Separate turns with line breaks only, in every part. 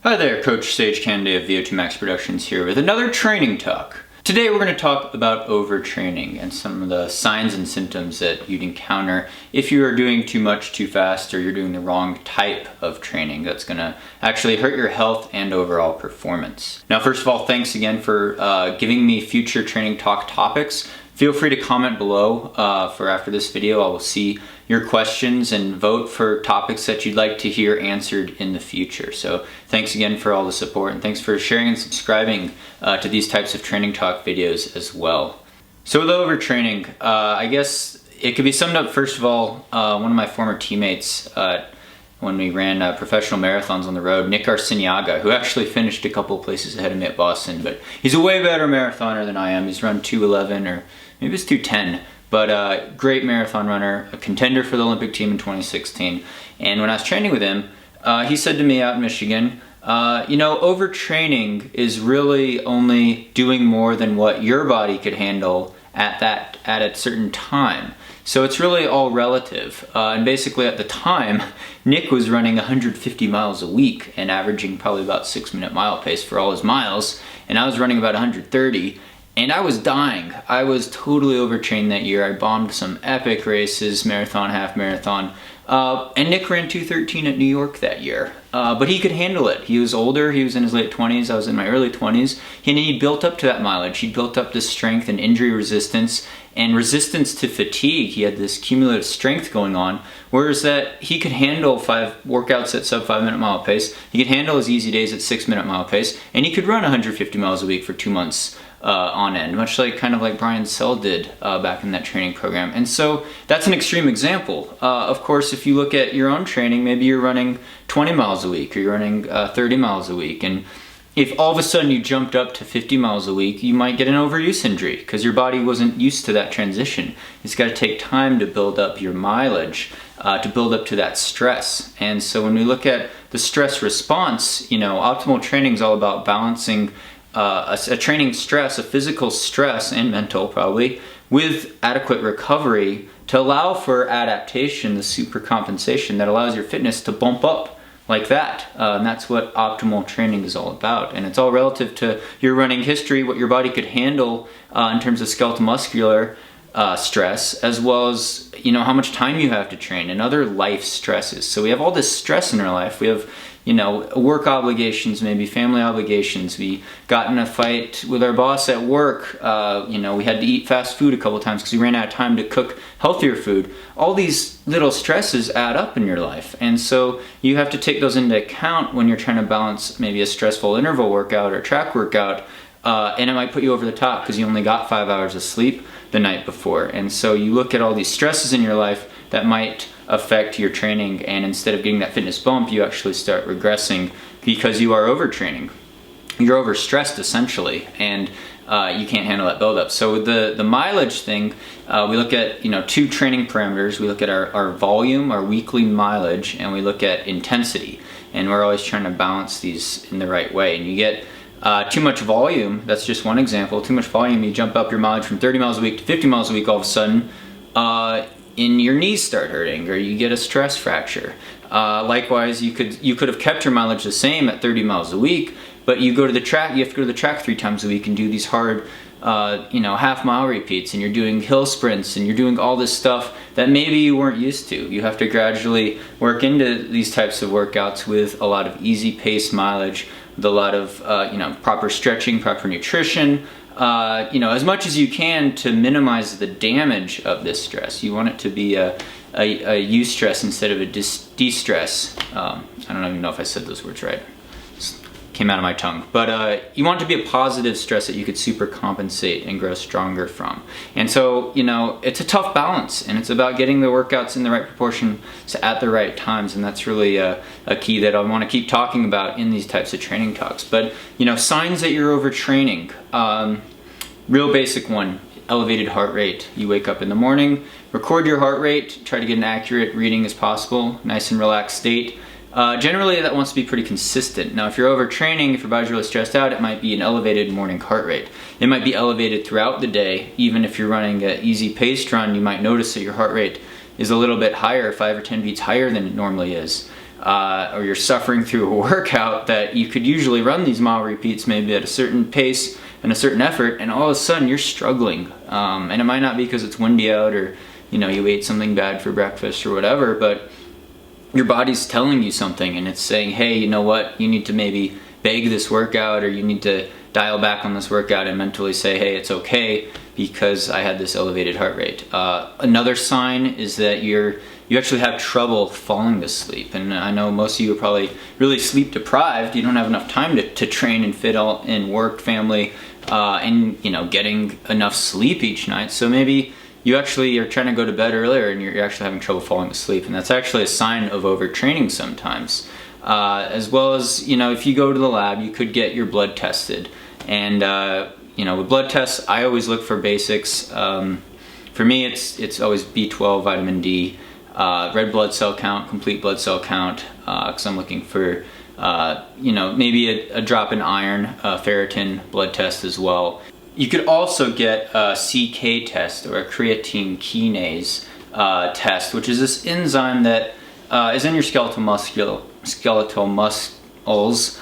Hi there, Coach Sage Kennedy of VO2 Max Productions here with another training talk. Today we're going to talk about overtraining and some of the signs and symptoms that you'd encounter if you are doing too much too fast or you're doing the wrong type of training that's going to actually hurt your health and overall performance. Now, first of all, thanks again for giving me future training talk topics. Feel free to comment below for after this video. I will see your questions and vote for topics that you'd like to hear answered in the future. So thanks again for all the support, and thanks for sharing and subscribing to these types of training talk videos as well. So with overtraining, I guess it could be summed up, first of all, one of my former teammates when we ran professional marathons on the road, Nick Arciniaga, who actually finished a couple places ahead of me at Boston, but he's a way better marathoner than I am. He's run 2:11 or maybe it's 2:10, but great marathon runner, a contender for the Olympic team in 2016. And when I was training with him, he said to me out in Michigan, overtraining is really only doing more than what your body could handle at a certain time. So it's really all relative. And basically at the time, Nick was running 150 miles a week and averaging probably about 6-minute mile pace for all his miles. And I was running about 130. And I was dying. I was totally overtrained that year. I bombed some epic races, marathon, half marathon. And Nick ran 2:13 at New York that year. But he could handle it. He was older, he was in his late 20s, I was in my early 20s. And he built up to that mileage. He built up this strength and injury resistance and resistance to fatigue. He had this cumulative strength going on, whereas that he could handle 5 workouts at sub 5-minute mile pace. He could handle his easy days at 6-minute mile pace, and he could run 150 miles a week for 2 months on end, much like like Brian Sell did back in that training program. And so that's an extreme example. Of course, if you look at your own training, maybe you're running 20 miles a week or you're running 30 miles a week, and if all of a sudden you jumped up to 50 miles a week, you might get an overuse injury because your body wasn't used to that transition. It's got to take time to build up your mileage, to build up to that stress. And so when we look at the stress response, optimal training is all about balancing a training stress, a physical stress and mental probably, with adequate recovery to allow for adaptation, the supercompensation that allows your fitness to bump up like that. And that's what optimal training is all about. And it's all relative to your running history, what your body could handle in terms of skeletal muscular stress, as well as how much time you have to train and other life stresses. So we have all this stress in our life. We have work obligations, maybe family obligations. We got in a fight with our boss at work. We had to eat fast food a couple times because we ran out of time to cook healthier food. All these little stresses add up in your life. And so you have to take those into account when you're trying to balance maybe a stressful interval workout or track workout. And it might put you over the top because you only got 5 hours of sleep the night before. And so you look at all these stresses in your life that might affect your training, and instead of getting that fitness bump, you actually start regressing because you are overtraining. You're overstressed essentially, and you can't handle that buildup. So with the mileage thing, we look at 2 training parameters. We look at our volume, our weekly mileage, and we look at intensity. And we're always trying to balance these in the right way. And you get too much volume, that's just one example. Too much volume, you jump up your mileage from 30 miles a week to 50 miles a week all of a sudden, and your knees start hurting, or you get a stress fracture. Likewise, you could have kept your mileage the same at 30 miles a week, but you have to go to the track 3 times a week and do these hard half-mile repeats, and you're doing hill sprints, and you're doing all this stuff that maybe you weren't used to. You have to gradually work into these types of workouts with a lot of easy pace mileage, with a lot of proper stretching, proper nutrition, as much as you can to minimize the damage of this stress. You want it to be a eustress instead of a de-stress. I don't even know if I said those words right. Came out of my tongue. But you want it to be a positive stress that you could super compensate and grow stronger from. And so, it's a tough balance, and it's about getting the workouts in the right proportion at the right times, and that's really a key that I want to keep talking about in these types of training talks. But, signs that you're overtraining. Real basic one, elevated heart rate. You wake up in the morning, record your heart rate, try to get an accurate reading as possible, nice and relaxed state. Generally that wants to be pretty consistent. Now if you're overtraining, if your body's really stressed out, it might be an elevated morning heart rate. It might be elevated throughout the day. Even if you're running an easy paced run, you might notice that your heart rate is a little bit higher, 5 or 10 beats higher than it normally is. or you're suffering through a workout, that you could usually run these mile repeats maybe at a certain pace and a certain effort, and all of a sudden you're struggling. And it might not be because it's windy out, or you ate something bad for breakfast or whatever, but your body's telling you something, and it's saying, hey, you know what, you need to maybe beg this workout, or you need to dial back on this workout and mentally say, hey, it's okay because I had this elevated heart rate. Another sign is that you actually have trouble falling to sleep. And I know most of you are probably really sleep deprived. You don't have enough time to train and fit all in work, family, and getting enough sleep each night. So maybe you actually are trying to go to bed earlier and you're actually having trouble falling asleep, and that's actually a sign of overtraining sometimes. As well as, if you go to the lab, you could get your blood tested. And with blood tests, I always look for basics. For me, it's always B12, vitamin D, red blood cell count, complete blood cell count, because I'm looking for maybe a drop in iron, ferritin blood test as well. You could also get a CK test, or a creatine kinase test, which is this enzyme that is in your skeletal muscles,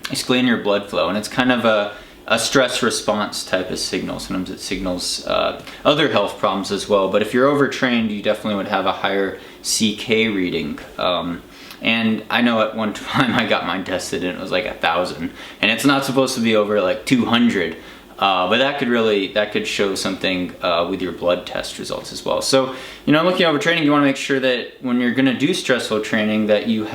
basically in your blood flow, and it's kind of a stress response type of signal. Sometimes it signals other health problems as well, but if you're overtrained, you definitely would have a higher CK reading. And I know at one time I got mine tested and it was like 1,000, and it's not supposed to be over like 200. But that could show something with your blood test results as well. So, looking at overtraining, you want to make sure that when you're going to do stressful training, that you're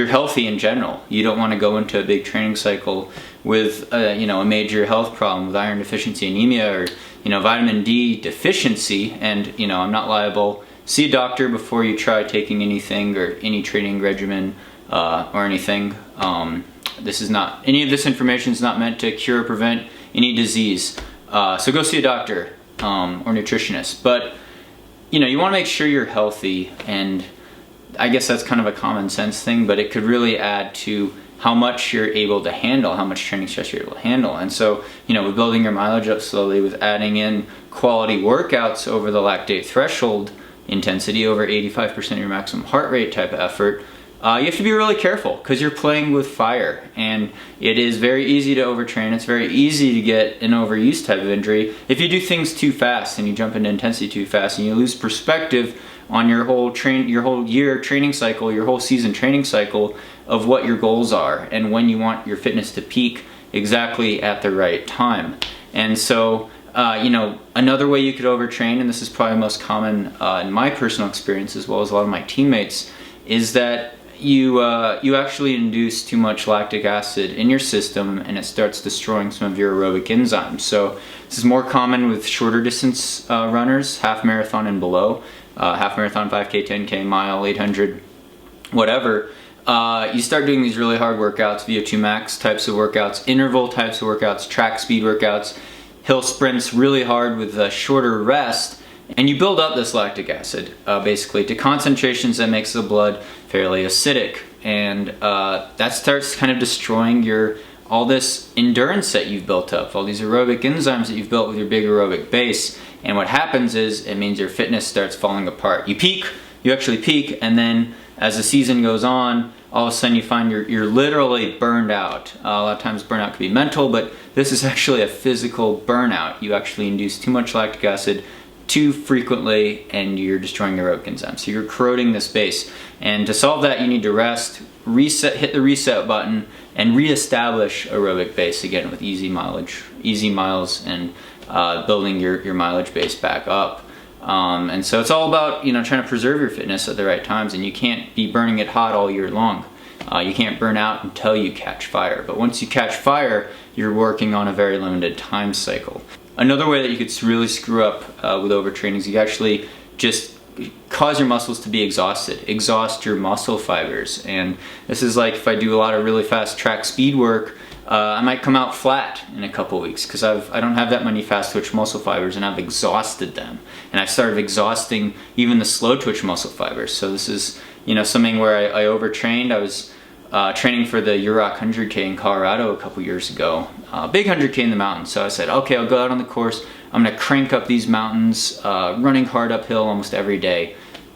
healthy in general. You don't want to go into a big training cycle with a major health problem, with iron deficiency, anemia, or vitamin D deficiency. And I'm not liable. See a doctor before you try taking anything or any training regimen or anything. Any of this information is not meant to cure or prevent any disease. So go see a doctor or nutritionist. But you want to make sure you're healthy, and I guess that's kind of a common sense thing, but it could really add to how much you're able to handle, how much training stress you're able to handle. And so, with building your mileage up slowly, with adding in quality workouts over the lactate threshold intensity, over 85% of your maximum heart rate type of effort, you have to be really careful, because you're playing with fire, and it is very easy to overtrain. It's very easy to get an overuse type of injury if you do things too fast and you jump into intensity too fast, and you lose perspective on your whole year training cycle, your whole season training cycle of what your goals are and when you want your fitness to peak exactly at the right time. And so another way you could overtrain, and this is probably most common in my personal experience as well as a lot of my teammates, is that you actually induce too much lactic acid in your system, and it starts destroying some of your aerobic enzymes. So this is more common with shorter distance runners, half marathon and below, half marathon, 5K, 10K, mile, 800, whatever. You start doing these really hard workouts, VO2 max types of workouts, interval types of workouts, track speed workouts, hill sprints really hard with a shorter rest, and you build up this lactic acid basically to concentrations that makes the blood fairly acidic, and that starts kind of destroying all this endurance that you've built up, all these aerobic enzymes that you've built with your big aerobic base. And what happens is it means your fitness starts falling apart. You actually peak, and then as the season goes on, all of a sudden you find you're literally burned out. A lot of times burnout could be mental, but this is actually a physical burnout. You actually induce too much lactic acid too frequently, and you're destroying your aerobic enzymes. So you're corroding this base. And to solve that, you need to rest, reset, hit the reset button, and reestablish aerobic base again with easy miles, and building your mileage base back up. And so it's all about trying to preserve your fitness at the right times, and you can't be burning it hot all year long. You can't burn out until you catch fire. But once you catch fire, you're working on a very limited time cycle. Another way that you could really screw up with overtraining is you actually just cause your muscles to be exhaust your muscle fibers. And this is like if I do a lot of really fast track speed work, I might come out flat in a couple weeks because I don't have that many fast twitch muscle fibers, and I've exhausted them. And I've started exhausting even the slow twitch muscle fibers. So this is something where I overtrained. I was training for the UROC 100K in Colorado a couple years ago. Big 100K in the mountains. So I said, okay, I'll go out on the course. I'm gonna crank up these mountains, running hard uphill almost every day.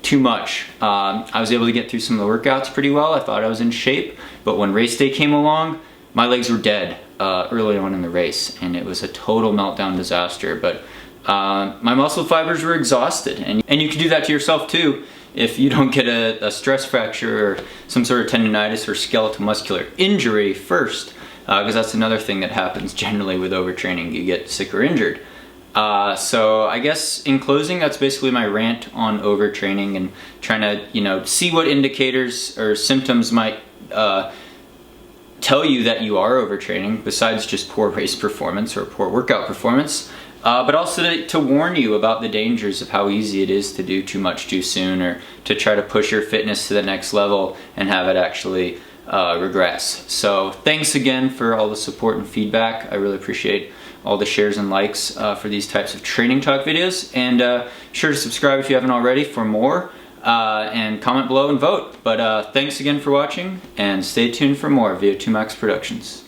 too much. I was able to get through some of the workouts pretty well. I thought I was in shape, but when race day came along, my legs were dead early on in the race, and it was a total meltdown disaster. But my muscle fibers were exhausted, and you can do that to yourself too if you don't get a stress fracture or some sort of tendonitis or skeletal muscular injury first, because that's another thing that happens generally with overtraining. You get sick or injured. So I guess in closing, that's basically my rant on overtraining and trying to, see what indicators or symptoms might tell you that you are overtraining besides just poor race performance or poor workout performance, but also to warn you about the dangers of how easy it is to do too much too soon, or to try to push your fitness to the next level and have it actually regress. So thanks again for all the support and feedback. I really appreciate all the shares and likes for these types of training talk videos, and sure to subscribe if you haven't already for more, and comment below and vote. But thanks again for watching, and stay tuned for more via 2Max Productions.